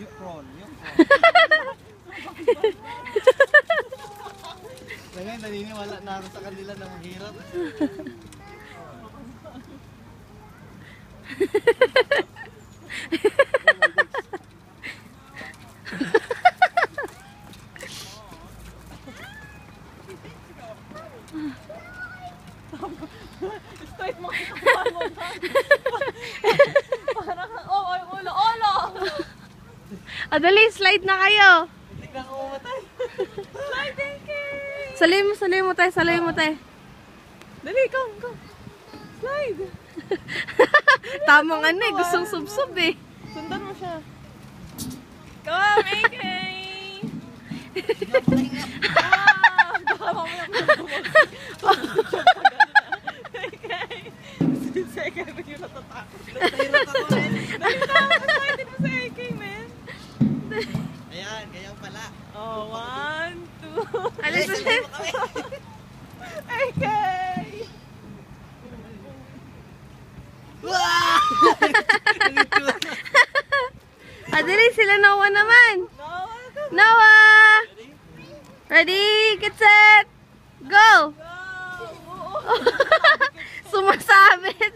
Yung prawn. Ngayon, naniniwala na ako sa kanila na mahirap. Straight mo kakakuha mo na. Parang, ulo. Dali, slide na kayo. Hindi ka kumatay. Sliding cake! Salay mo tayo. Dali, come. Slide. Tamang ano eh, gustong sub-sub eh. Sundan mo siya. Come, AK! Baka mamaya mo si AK, bigyan natatakot. Nahirap ako rin. Dali na, excited mo si AK, man. Ayan, kaya pala. Oh, 1, 2. Alis ulit. AK! Dali, sila Noah naman. No, Noah! Ready, get set, go! Sumasabit.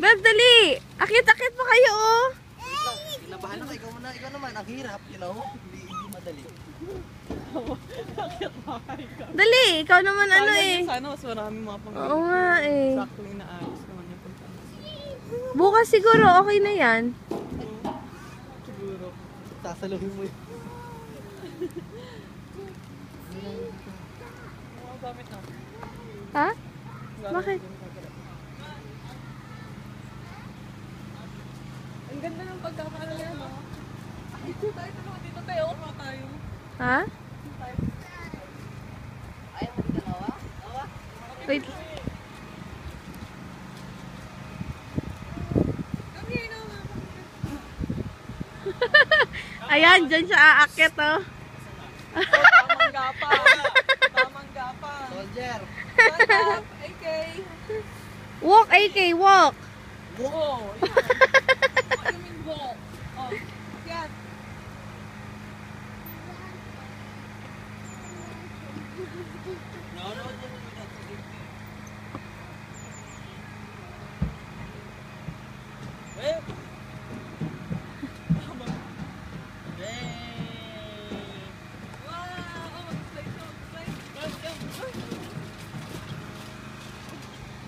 Beb, dali. Akit-akit pa kayo, oh. Kinabahan ako, ikaw naman. Ang hirap, hindi madali. Dali, ikaw naman ano eh. Sana mas maraming mga pang- Oo nga eh. Sakling na ayos naman yung pagkakas. Bukas siguro okay na yan. Siguro. Sasaluhin mo yun. Mga gamit na. Ha? Bakit? Ang ganda ng pagkakalala mo. Dito tayo. Oma tayo. Ha? Wait. Ayan, dyan siya aakyat, oh. Tamang gapa. Soldier. Stand up, AK. Walk, AK, walk. Oh, yeah. What do you mean walk? Oh, yan.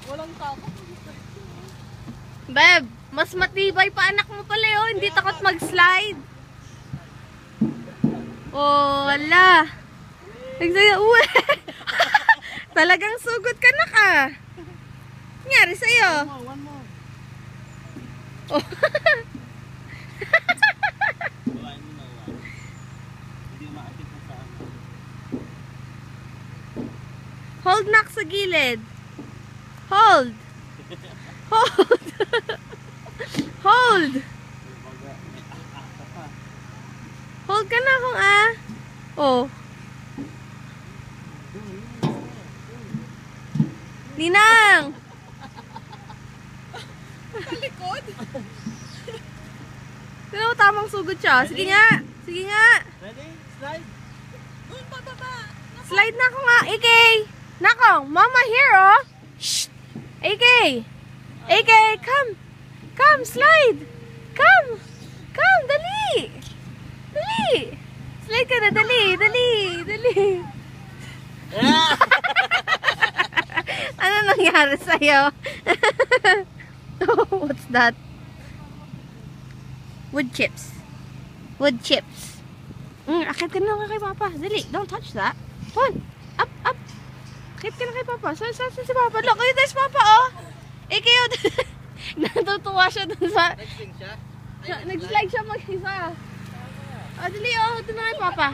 Walang takot. Beb, mas matibay pa anak mo pala, oh. Hindi takot mag-slide. Oh, wala. Uwe. Talagang sugod ka na ka. Nangyari sa'yo? One more. Oh. Hindi maakit na sa akin. Hold nak sa gilid. Hold. Hold. Hold. Hold ka na kung ah. Oh. Ninang. Talikod? Pero tamang sugod siya. Sige nga. Sige nga. Ready? Slide. Doon pa baba. Slide na ako nga. AK. Nako. Mama here, oh. Shh. AK. AK, come. Come, slide. Come. Come, dali. Dali. Slide ka na, dali. Dali. Dali. Ano nangyari sa'yo? Oh, what's that? Wood chips. Wood chips. Akit ka na kay Papa. Dali, don't touch that. Come on. Up, up. Akit ka na kay Papa. Saan si Papa? Look, there's Papa, oh. Kayo. Natutuwa siya dun sa... Nag-sing siya. Nag-slide siya mag-isa. Dali, oh. Ito na kay Papa.